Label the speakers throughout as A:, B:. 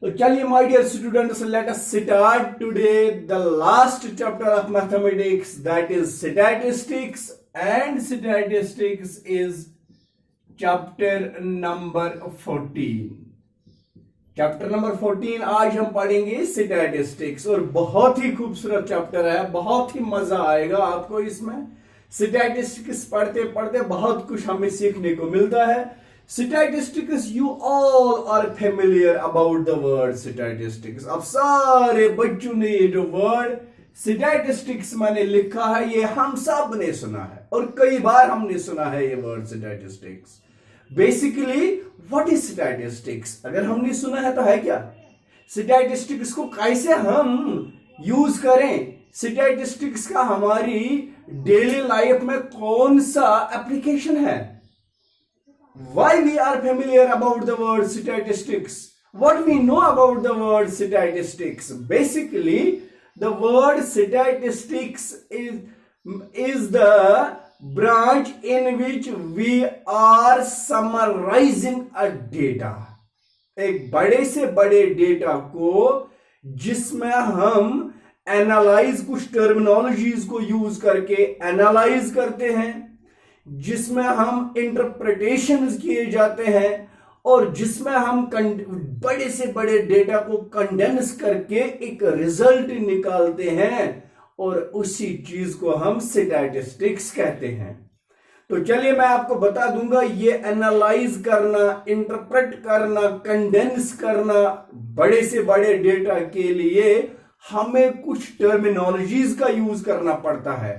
A: तो चलिए my dear students, let us start today the last chapter of mathematics, that is statistics, and statistics is chapter number 14। Chapter number 14 आज हम पढ़ेंगे statistics, और बहुत ही खूबसूरत चैप्टर है, बहुत ही मजा आएगा आपको इसमें। स्टैटिस्टिक्स पढ़ते पढ़ते बहुत कुछ हमें सीखने को मिलता है। Statistics, you all are familiar about the word statistics. अब सारे बच्चों ने ये जो वर्ड statistics मैंने लिखा है, ये हम सब ने सुना है और कई बार हमने सुना है ये word statistics. Basically, what is statistics? अगर हमने सुना है तो है क्या? Statistics को कैसे हम यूज करें? Statistics का हमारी डेली लाइफ में कौन सा एप्लीकेशन है? Why we are familiar about the word statistics? What we know about the word statistics? Basically, the word statistics is the branch in which we are summarizing a data. एक बड़े से बड़े data को जिसमें हम analyse, कुछ terminologies को use करके एनालाइज करते हैं, जिसमें हम इंटरप्रिटेशंस किए जाते हैं और जिसमें हम बड़े से बड़े डेटा को कंडेंस करके एक रिजल्ट निकालते हैं, और उसी चीज को हम स्टैटिस्टिक्स कहते हैं। तो चलिए मैं आपको बता दूंगा, ये एनालाइज करना, इंटरप्रेट करना, कंडेंस करना बड़े से बड़े डेटा के लिए हमें कुछ टर्मिनोलॉजीज का यूज करना पड़ता है।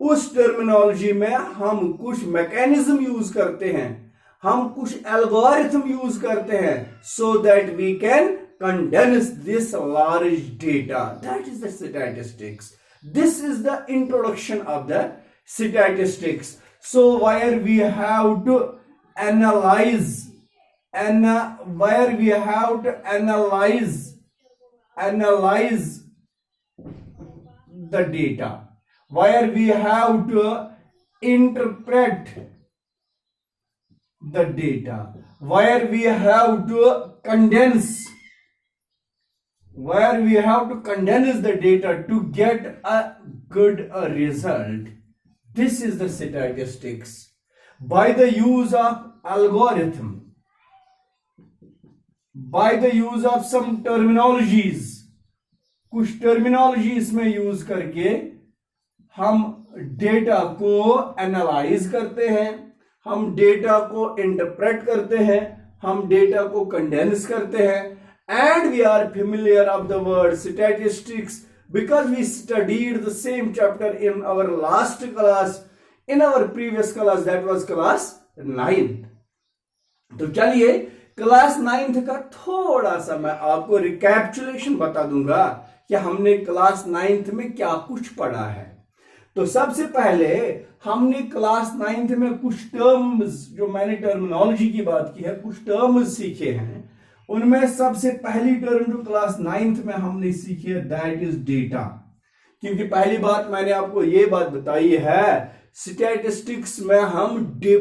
A: उस टर्मिनोलॉजी में हम कुछ मैकेनिज्म यूज करते हैं, हम कुछ एल्गोरिथम यूज करते हैं, so that we can condense this large data, that is the statistics. This is the introduction of the statistics. So where we have to analyse the data, where we have to interpret the data, where we have to condense the data to get a good result. This is the statistics. By the use of algorithm, by the use of some terminologies, कुछ terminology इसमें use करके हम data को analyse करते हैं, हम data को interpret करते हैं, हम डेटा को कंडेंस करते हैं, and we are familiar of the word statistics because we studied the same chapter in our last class, in our previous class, that was class 9th। तो चलिए क्लास 9th का थोड़ा सा मैं आपको रिकैप्चुलेशन बता दूंगा कि हमने क्लास 9th में क्या कुछ पढ़ा है। तो सबसे पहले हमने क्लास 9th में कुछ टर्म्स, जो मैंने टर्मिनोलॉजी की बात की है, कुछ टर्म्स सीखे हैं। उनमें सबसे पहली टर्म जो क्लास 9th में हमने सीखी है, दैट इज डेटा। क्योंकि पहली बात मैंने आपको ये बात बताई है, स्टैटिस्टिक्स में हम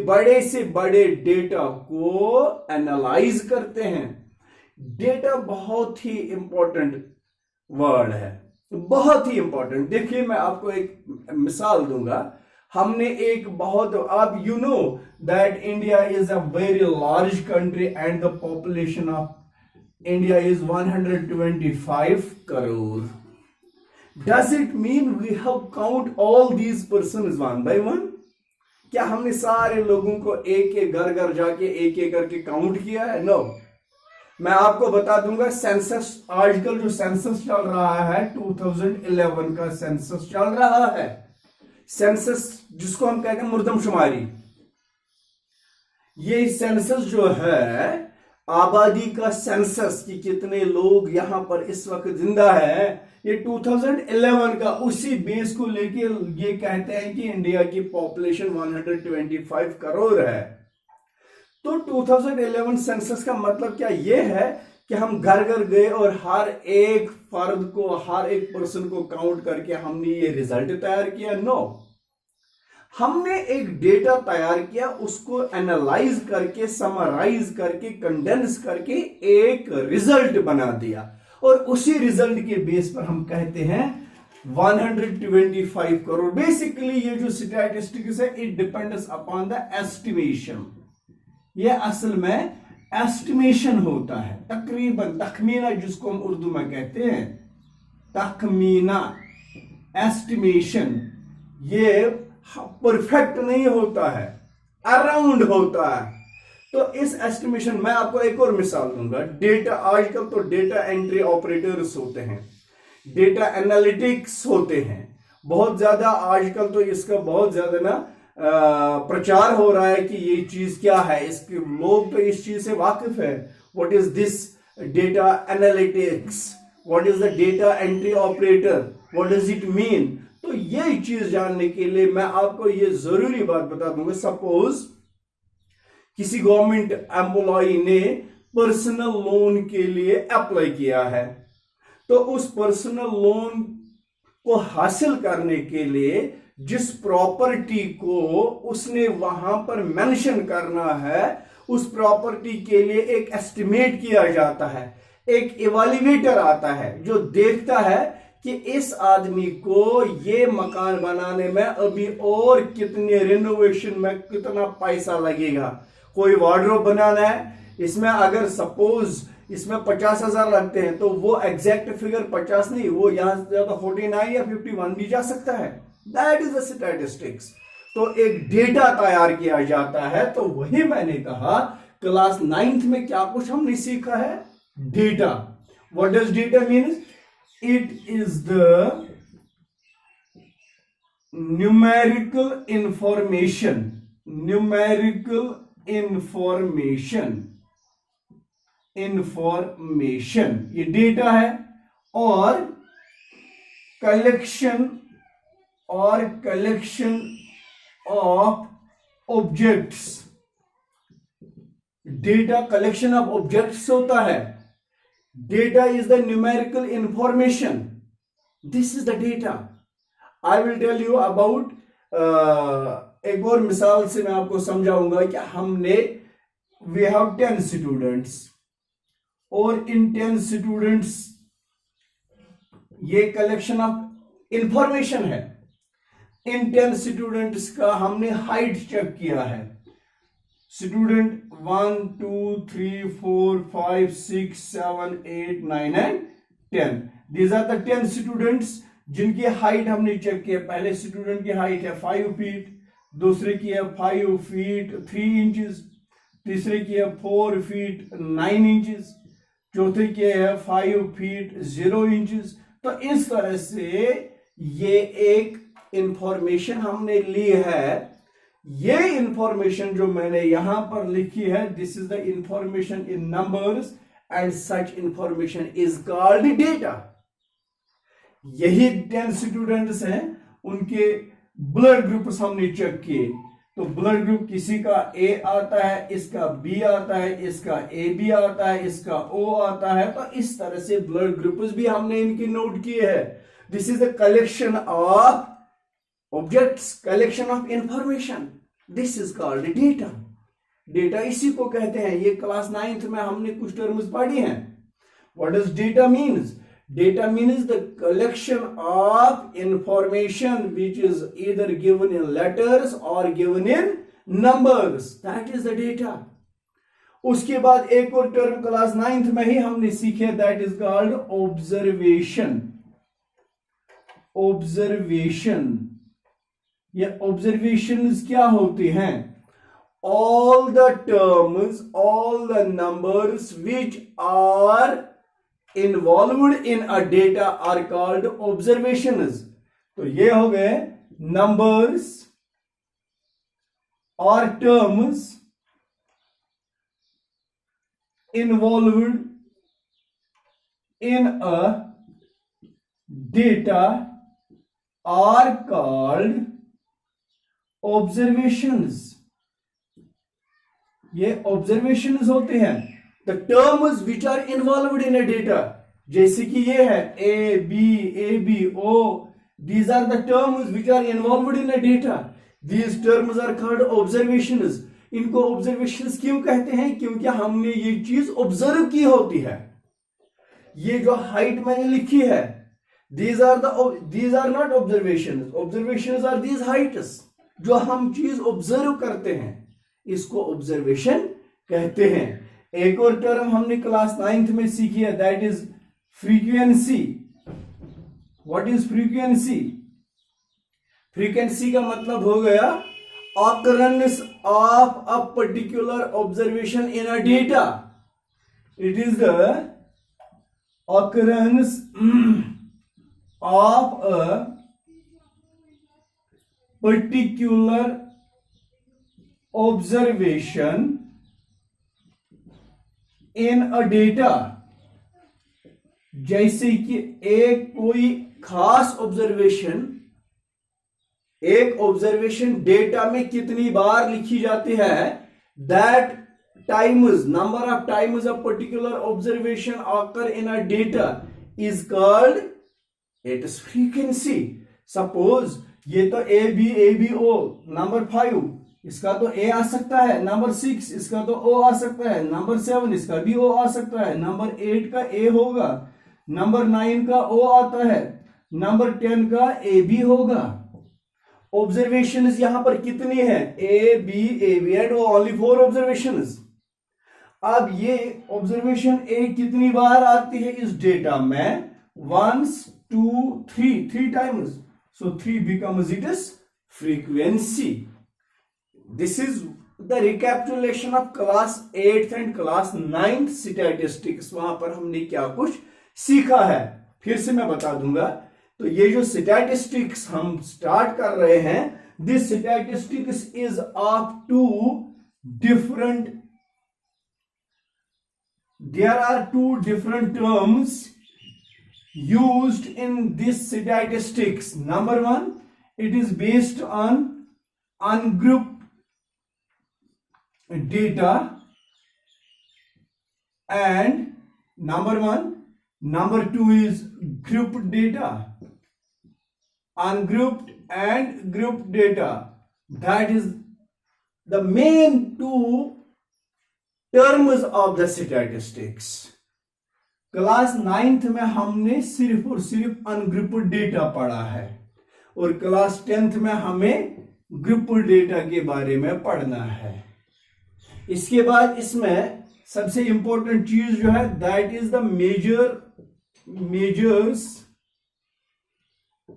A: बड़े से बड़े डेटा को एनालाइज करते हैं। डेटा बहुत ही इंपॉर्टेंट वर्ड है, बहुत ही इंपॉर्टेंट। देखिए मैं आपको एक मिसाल दूंगा। हमने एक बहुत, आप you know that India is a very large country and the population of India is 125 crore. Does it mean we have count all these persons one by one? क्या हमने सारे लोगों को एक एक घर जाके एक एक करके काउंट किया है? नो। मैं आपको बता दूंगा, सेंसस, आजकल जो सेंसस चल रहा है 2011 का सेंसस चल रहा है, सेंसस जिसको हम कहते हैं मुर्दमशुमारी। ये सेंसस जो है आबादी का सेंसस, कि कितने लोग यहां पर इस वक्त जिंदा है, ये 2011 का, उसी बेस को लेके ये कहते हैं कि इंडिया की पॉपुलेशन 125 करोड़ है। तो 2011 सेंसस का मतलब क्या ये है कि हम घर घर गए और हर एक फर्द को, हर एक पर्सन को काउंट करके हमने ये रिजल्ट तैयार किया? नो। हमने एक डेटा तैयार किया, उसको एनालाइज करके, समराइज करके, कंडेंस करके एक रिजल्ट बना दिया, और उसी रिजल्ट के बेस पर हम कहते हैं 125 करोड़। बेसिकली ये जो स्टैटिस्टिक्स है, it depends upon the estimation. ये असल में एस्टिमेशन होता है, तकरीबन, तखमीना जिसको हम उर्दू में कहते हैं, तखमीना, एस्टिमेशन। ये परफेक्ट नहीं होता है, अराउंड होता है। तो इस एस्टिमेशन, मैं आपको एक और मिसाल दूंगा। डेटा, आजकल तो डेटा एंट्री ऑपरेटर्स होते हैं, डेटा एनालिटिक्स होते हैं, बहुत ज्यादा आजकल तो इसका बहुत ज्यादा ना प्रचार हो रहा है कि ये चीज क्या है, इसके लोग तो इस चीज से वाकिफ है। What is this data analytics, what is the data entry operator, what does it mean. तो ये चीज जानने के लिए मैं आपको ये जरूरी बात बता दूंगा। सपोज किसी गवर्नमेंट एम्प्लॉय ने पर्सनल लोन के लिए अप्लाई किया है, तो उस पर्सनल लोन को हासिल करने के लिए जिस प्रॉपर्टी को उसने वहां पर मेंशन करना है, उस प्रॉपर्टी के लिए एक एस्टिमेट किया जाता है। एक इवैल्यूएटर आता है जो देखता है कि इस आदमी को ये मकान बनाने में अभी और कितने रिनोवेशन में कितना पैसा लगेगा। कोई वार्डरोब बनाना है, इसमें अगर सपोज इसमें 50,000 लगते हैं, तो वो एग्जैक्ट फिगर 50 नहीं, वो यहां से ज्यादा 49 या 51 भी जा सकता है। That is the statistics. तो एक डेटा तैयार किया जाता है। तो वही मैंने कहा, क्लास 9th में क्या कुछ हमने सीखा है, data. What does data means? It is the numerical information, numerical information, information, ये डेटा है। और collection of objects, data collection of objects होता है। Data is the numerical information, this is the data. I will tell you about, एक और मिसाल से मैं आपको समझाऊंगा कि हमने, वी हैव 10 स्टूडेंट्स, और इन 10 स्टूडेंट्स, ये कलेक्शन ऑफ इंफॉर्मेशन है। इन 10 स्टूडेंट्स का हमने हाइट चेक किया है। Student 1 2 3 4 5 6 7 8 9 and 10, these are the 10 students जिनकी हाइट हमने चेक किया। पहले स्टूडेंट की हाइट है 5 फीट, दूसरे की है 5 फीट 3 इंचेस, तीसरे की है 4 फीट 9 इंचेस, चौथे की है 5 फीट 0 इंचेस। तो इस तरह से ये एक इंफॉर्मेशन हमने ली है। ये इंफॉर्मेशन जो मैंने यहां पर लिखी है, this is the information in numbers, and such information is called data. यही 10 स्टूडेंट्स हैं, उनके ब्लड ग्रुप्स हमने चेक किए। तो ब्लड ग्रुप किसी का ए आता है, इसका बी आता है, इसका ए बी आता है, इसका ओ आता है। तो इस तरह से ब्लड ग्रुप्स भी हमने इनके नोट किए हैं। This is the collection of objects, collection of information, this is called data. Data इसी को कहते हैं। ये क्लास 9th में हमने कुछ टर्म्स पढ़ी हैं। What does data means? Data means the collection of information which is either given in letters or given in numbers. That is the data. उसके बाद एक और टर्म क्लास 9th में ही हमने सीखे, that is called observation. Observation. ये observations क्या होती हैं? All the terms, all the numbers which are involved in a data are called observations. तो ये हो गए numbers or terms involved in a data are called observations. ये observations होते हैं। The terms which are involved in a data, जैसे कि ये है A B O, these are the terms which are involved in a data. These terms are called observations. इनको observations क्यों कहते हैं? क्योंकि हमने ये चीज ऑब्जर्व की होती है. ये जो हाइट मैंने लिखी है, these are not observations. Observations are these heights. जो हम चीज ऑब्जर्व करते हैं, इसको ऑब्जर्वेशन कहते हैं. एक और टर्म हमने क्लास 9th में सीखी है, that is frequency. What is frequency? Frequency का मतलब हो गया occurrence of a particular observation in a data. It is the occurrence of a particular observation in a data. जैसे कि एक कोई खास ऑब्जर्वेशन डेटा में कितनी बार लिखी जाती है, that times, number of times a particular observation occur in a data is called its frequency. Suppose ये तो ए बी ओ नंबर 5, इसका तो ए आ सकता है. नंबर 6 इसका तो ओ आ सकता है. नंबर 7 इसका भी ओ आ सकता है. नंबर 8 का ए होगा. नंबर 9 का ओ आता है. नंबर 10 का ए बी होगा. ऑब्जर्वेशंस यहां पर कितनी है? A B and only 4 observations. अब ये ऑब्जर्वेशन ए कितनी बार आती है इस डेटा में? 1 2 3 times. So 3 becomes its frequency. This is the recapitulation of class 8th and class 9th statistics. वहां पर हमने क्या कुछ सीखा है, फिर से मैं बता दूंगा. तो ये जो statistics हम स्टार्ट कर रहे हैं, this statistics is of two different, there are two different terms used in this statistics. Number one, it is based on ungrouped data, and number two is grouped data. Ungrouped and grouped data, that is the main two terms of the statistics. Class 9th में हमने सिर्फ और सिर्फ ungrouped data पढ़ा है, और class 10th में हमें ग्रुप्ड डेटा के बारे में पढ़ना है. इसके बाद इसमें सबसे इंपॉर्टेंट चीज जो है, that is the measures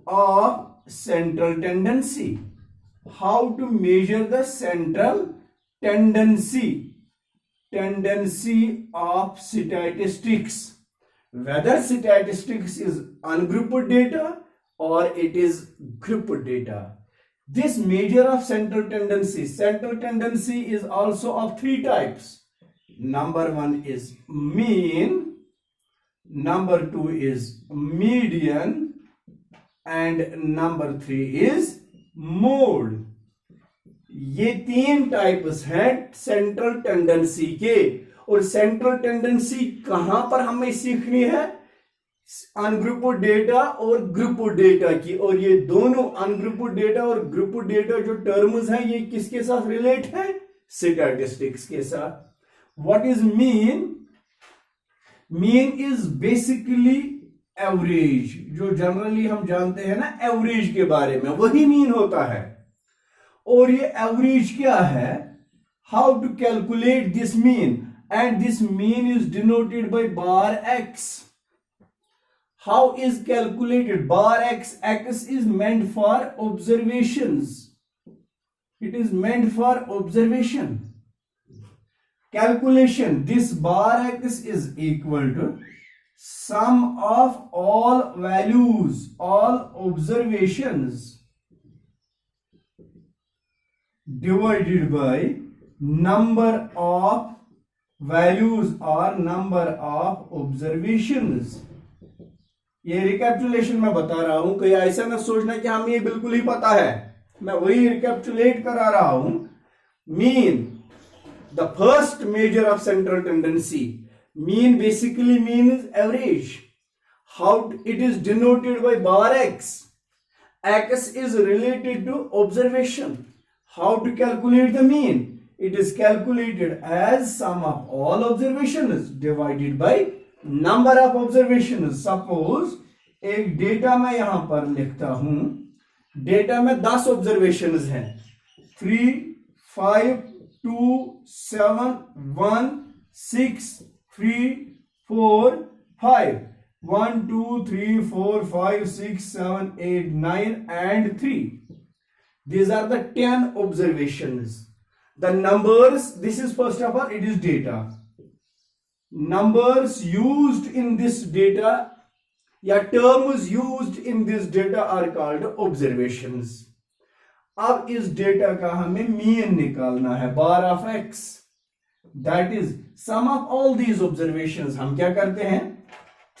A: of central tendency. How to measure the central tendency of statistics, whether statistics is ungrouped data or it is grouped data. This measure of central tendency is also of 3 types. Number 1 is mean, number 2 is median, and number 3 is mode. ये 3 types हैं central tendency के. और central tendency कहां पर हमें सीखनी है? Ungrouped data और ग्रुप्ड डेटा की. और ये दोनों अनग्रुप्ड डेटा और ग्रुप्ड डेटा जो टर्म्स हैं, ये किसके साथ रिलेट है? स्टैटिस्टिक्स के साथ. What is mean? Mean is basically average. जो जनरली हम जानते हैं ना एवरेज के बारे में, वही मीन होता है. और ये एवरेज क्या है? How to calculate this mean? And this mean is denoted by bar x. How is calculated? Bar x, x is meant for observations. It is meant for observation. Calculation, this bar x is equal to sum of all values, all observations divided by number of values or number of observations. ये recapitulation मैं बता रहा हूं, कहीं ऐसा ना सोचना कि हमें ये बिल्कुल ही पता है. मैं वही रिकैपिचुलेट करा रहा हूं. Mean, the first measure of central tendency. Mean basically means average. How it is denoted by bar x. X is related to observation. How to calculate the mean? It is calculated as sum of all observations divided by number of observations. Suppose एक data मैं यहां पर लिखता हूं, data में 10 observations हैं, 3, 5, 2, 7, 1, 6, 3, 4, 5, 1, 2, 3, 4, 5, 6, 7, 8, 9 and 3. These are the 10 observations. The numbers, this is first of all, it is data. Numbers used in this data या terms used in this data are called observations. अब इस डेटा का हमें mean निकालना है, bar of x, that is sum of all these observations. हम क्या करते हैं,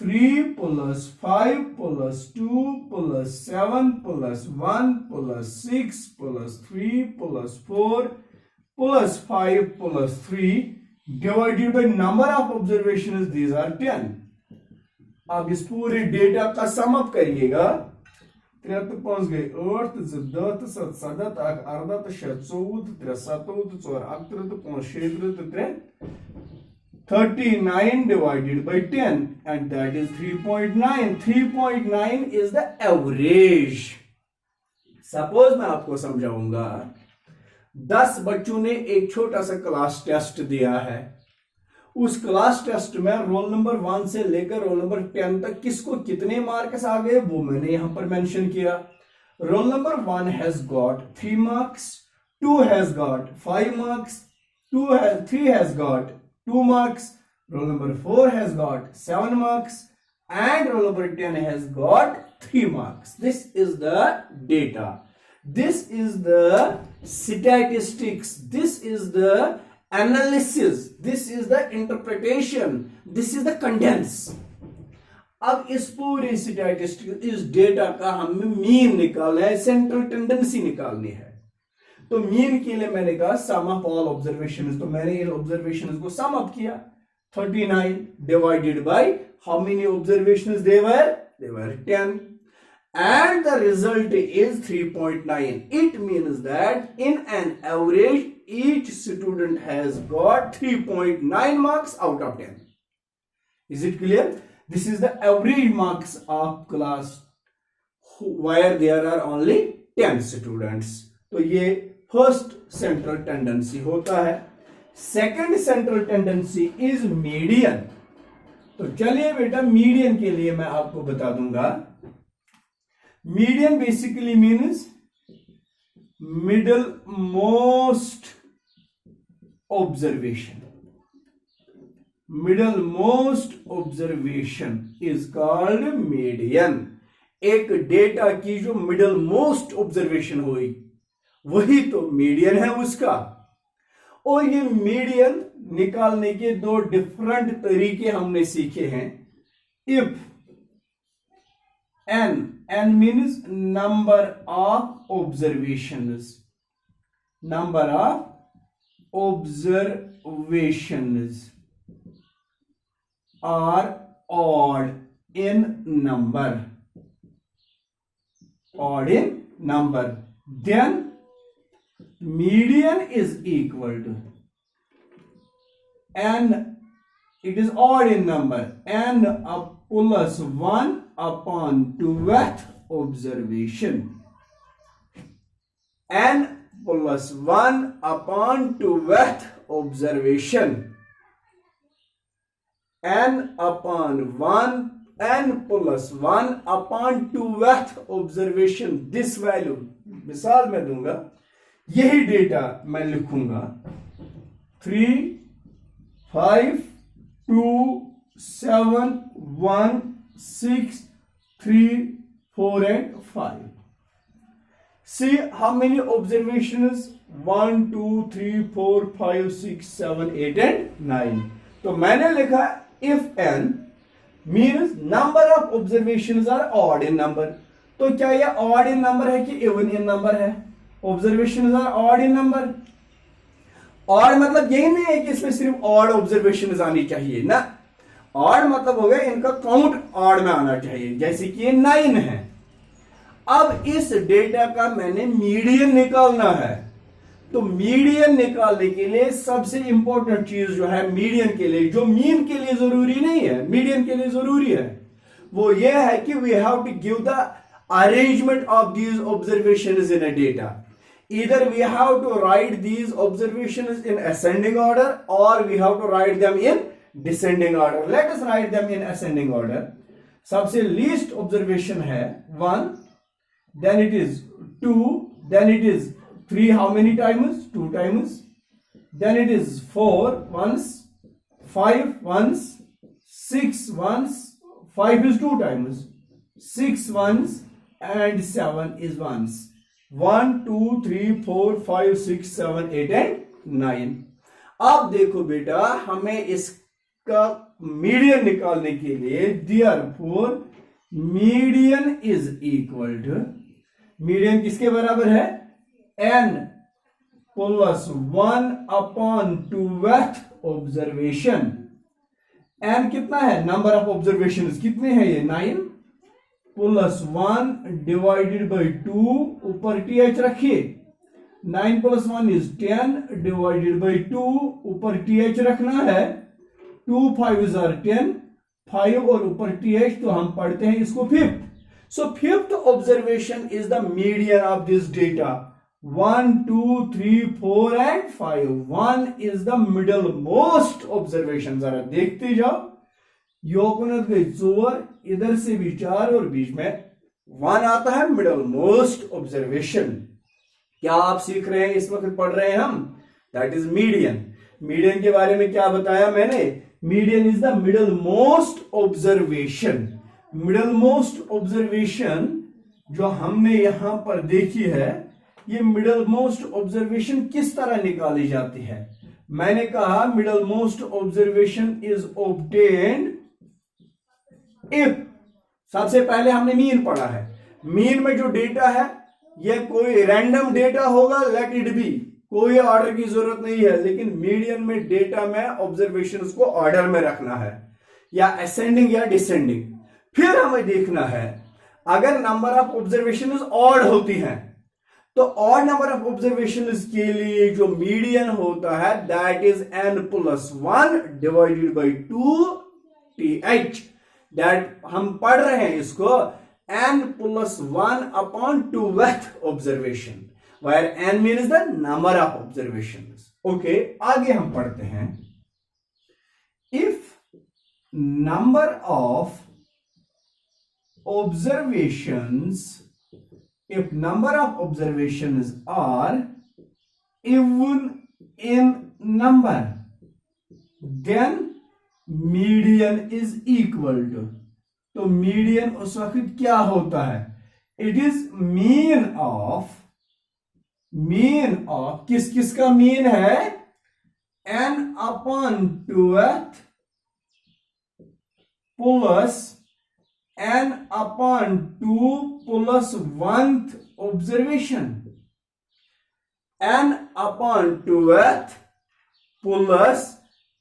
A: 3 plus 5 plus 2 plus 7 plus 1 plus 6 plus 3 plus 4 plus 5 plus 3 divided by number of observations. These are 10. अब इस पूरे डेटा का सम अप करिएगा, 3 तो 5 गए 8 तो 10 तो 7 17 तो 18 तो 6 14 तो 3 7 तो 4 18 तो 5 6 तो 3 39 divided by 10 and that is 3.9. 3.9 is the average. Suppose मैं आपको समझाऊंगा, 10 बच्चों ने एक छोटा सा क्लास टेस्ट दिया है, उस क्लास टेस्ट में रोल नंबर 1 से लेकर रोल नंबर 10 तक किसको कितने मार्क्स आ गए वो मैंने यहां पर मेंशन किया. Roll number 1 has got 3 marks, 2 has got 5 marks, 3 has got 2 marks, roll number 4 has got 7 marks and roll number 10 has got 3 marks. This is the data. This is the statistics. This is the analysis. This is the interpretation. This is the condense. अब इस पूरे statistics, इस data का हमें mean निकालना है, central tendency निकालनी है. तो मीन के लिए मैंने कहा सम ऑफ ऑल ऑब्जर्वेशंस, तो मैंने इन ऑब्जर्वेशंस को सम अप किया, 39 divided by how many observations they were 10 and the result is 3.9. It means that in an average each student has got 3.9 marks out of 10. Is it clear? This is the average marks of class where there are only 10 students. तो ये first central tendency होता है. Second central tendency is median. तो चलिए बेटा, median के लिए मैं आपको बता दूंगा. Median basically means middle most observation. Middle most observation is called median. एक डेटा की जो मिडल मोस्ट ऑब्जर्वेशन हुई वही तो मीडियन है उसका. और ये मीडियन निकालने के दो डिफरेंट तरीके हमने सीखे हैं. If n means number of observations, number of observations are odd in number, odd in number, then median is equal to n, it is odd in number, n plus 1 upon 2th observation, n plus 1 upon 2th observation, n plus 1 upon 2th observation. This value मिसाल मैं दूंगा, यही data मैं लिखूंगा 3, 5, 2, 7, 1, 6, 3, 4 and 5. See how many observations? 1, 2, 3, 4, 5, 6, 7, 8 and 9. तो मैंने लिखा if n means number of observations are odd in number. तो क्या यह odd in number है कि even in number है? Observations are odd in number. odd मतलब यही नहीं है कि इसमें सिर्फ odd observations आनी चाहिए ना. odd मतलब हो गया इनका काउंट odd में आना चाहिए, जैसे कि ये 9 है. अब इस डेटा का मैंने मीडियन निकालना है. तो मीडियन निकालने के लिए सबसे इंपॉर्टेंट चीज जो है मीडियन के लिए, जो मीन के लिए जरूरी नहीं है, मीडियन के लिए जरूरी है, वो ये है कि we have to give the arrangement of these observations in a data. Either we have to write these observations in ascending order or we have to write them in descending order. Let us write them in ascending order. सबसे least observation है 1, then it is 2, then it is 3 how many times? 2 times. Then it is 4 once, 5 once, 6 once, 5 is 2 times, 6 once and 7 is once. 1 2 3 4 5 6 7 8 and 9. अब देखो बेटा, हमें इसका median निकालने के लिए therefore median is equal to, median किसके बराबर है? n plus 1 upon 2th observation. n कितना है? नंबर ऑफ ऑब्जर्वेशन कितने हैं? ये 9 प्लस 1 डिवाइडेड बाई 2, ऊपर th रखिए. 9 प्लस 1 इज 10 डिवाइडेड बाई 2, ऊपर th रखना है. 2 5 आर 10, 5 और ऊपर th, तो हम पढ़ते हैं इसको 5th. So 5th observation is the median of this data. 1 2 3 4 and 5. 1 is the middle most observation. जरा देखते जाओ, योगुणत गई 4, इधर से भी 4 और बीच में 1 आता है, मिडल मोस्ट ऑब्जर्वेशन. क्या आप सीख रहे हैं? इस वक्त पढ़ रहे हैं हम, दैट इज मीडियन. मीडियन के बारे में क्या बताया मैंने? Median is the middle most observation. Middle most observation जो हमने यहां पर देखी है, ये मिडल मोस्ट ऑब्जर्वेशन किस तरह निकाली जाती है? मैंने कहा middle most observation is obtained if, सबसे पहले हमने मीन पढ़ा है. मीन में जो डेटा है ये कोई रैंडम डेटा होगा, लेट इट बी, कोई ऑर्डर की जरूरत नहीं है. लेकिन मीडियन में डेटा में ऑब्जर्वेशंस को ऑर्डर में रखना है, या असेंडिंग या डिसेंडिंग. फिर हमें देखना है अगर नंबर ऑफ ऑब्जर्वेशन ऑड होती हैं, तो ऑड नंबर ऑफ ऑब्जर्वेशन के लिए जो मीडियन होता है that is n plus 1 divided by 2 th. That हम पढ़ रहे हैं इसको n plus 1 upon 2th observation, where n means the number of observations. Okay, आगे हम पढ़ते हैं. If number of observations, if number of observations are even in number, then median is equal to, तो मीडियन उस वक्त क्या होता है? इट इज मीन ऑफ किस किस का मीन है? n upon 2th plus n upon 2 plus 1th observation. n upon 2th plus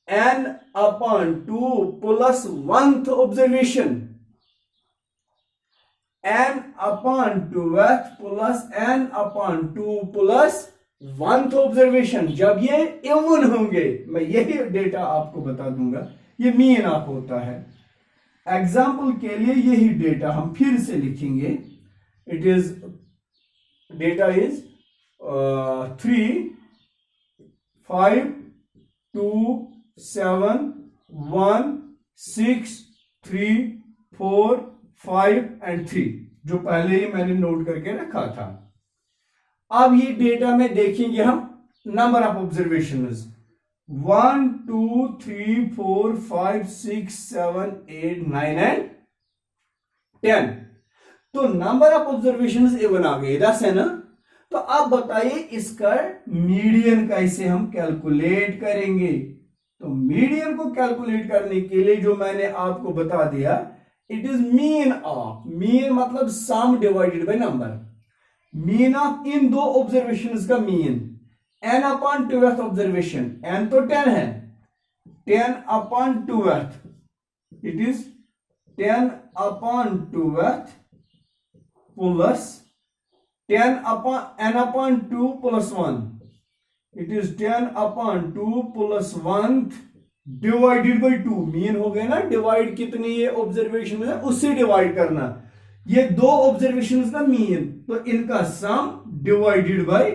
A: n upon 2 plus 1th observation. n upon 2th plus n upon 2 plus 1th observation. जब ये even होंगे, मैं यही data आपको बता दूंगा, ये मीन ऑफ होता है. एग्जाम्पल के लिए यही डेटा हम फिर से लिखेंगे. It is data is 3 5 2 7 1 6 3 4 5 and 3, जो पहले ही मैंने नोट करके रखा था. अब ये डेटा में देखेंगे हम नंबर ऑफ ऑब्जर्वेशंस. 1 2 3 4 5 6 7 8 9 एंड 10. तो नंबर ऑफ ऑब्जर्वेशंस इवन आ गए, 10 है ना. तो अब बताइए इसका मीडियन कैसे हम कैलकुलेट करेंगे? तो मीडियन को कैलकुलेट करने के लिए जो मैंने आपको बता दिया, it is mean of, mean मतलब sum divided by number. Mean of इन दो ऑब्जर्वेशंस का mean, n upon 2th observation, n तो 10 है, 10 upon 2th, it is 10 upon 2th plus 10 upon n upon 2 plus 1. It is 10/2 plus 1 divided by 2। Mean हो गया ना, divide कितनी ये ऑब्जर्वेशन है उससे डिवाइड करना, ये दो ऑब्जर्वेशन का मीन, तो इनका sum divided by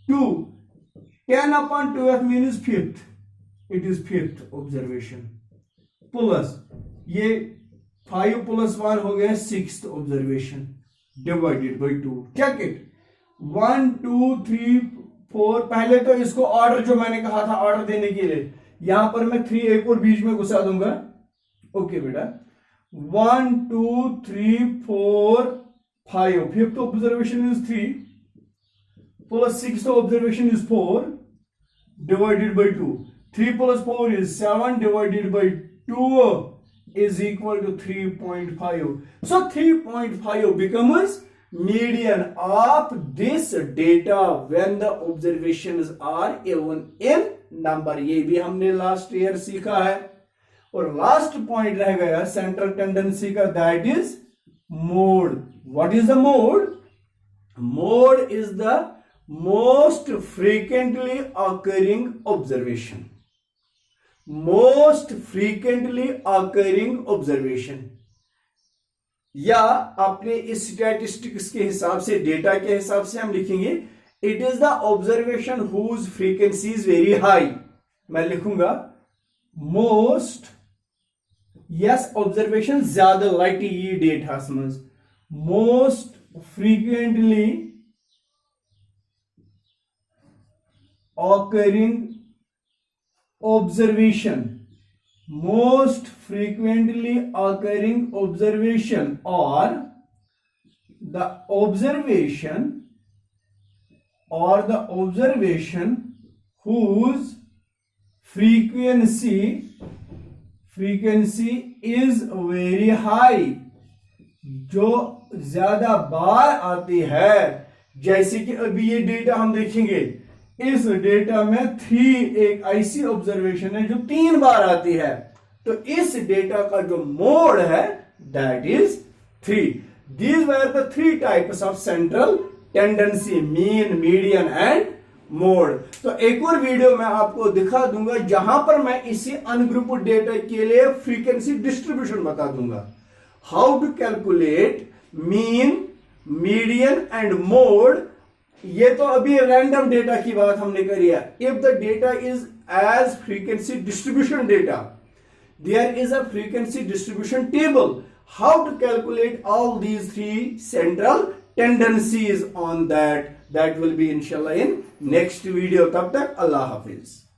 A: 2। 10/12 mean is fifth, it is fifth observation, plus ये 5 प्लस 1 हो गया sixth observation divided by 2। Check it, 1 2 3 4। पहले तो इसको ऑर्डर जो मैंने कहा था ऑर्डर देने के लिए, यहां पर मैं 3 एक और बीच में घुसा दूंगा। ओके बेटा, 1 2 3 4 5, fifth observation is 3 plus sixth observation is 4 divided by 2। 3 plus 4 is 7 divided by 2 is equal to 3.5. So 3.5 becomes median of this data when the observations are even in number. ये भी हमने लास्ट ईयर सीखा है। और last point रह गया central tendency का, that is mode. What is the mode? Mode is the most frequently occurring observation, most frequently occurring observation, या अपने इस स्टैटिस्टिक्स के हिसाब से, डेटा के हिसाब से हम लिखेंगे it is the observation whose frequency is very high. मैं लिखूंगा मोस्ट, यस ऑब्जर्वेशन ज्यादा लाइट ये डेट मज, most frequently occurring observation, most frequently occurring observation, or the observation whose frequency is very high, जो ज्यादा बार आती है। जैसे कि अभी ये डेटा हम देखेंगे, इस डेटा में 3 एक ऐसी ऑब्जर्वेशन है जो 3 बार आती है, तो इस डेटा का जो मोड है that is 3। These were the 3 types of central tendency, mean, median and mode. तो एक और वीडियो में आपको दिखा दूंगा जहां पर मैं इसी अनग्रुप्ड डेटा के लिए फ्रीक्वेंसी डिस्ट्रीब्यूशन बता दूंगा, how to calculate mean, median and mode. ये तो अभी रैंडम डेटा की बात हमने करी है। If the data is as frequency distribution data, there is a frequency distribution table, how to calculate all these 3 central tendencies on that will be इंशाल्लाह in next video. तब तक अल्लाह हाफिज।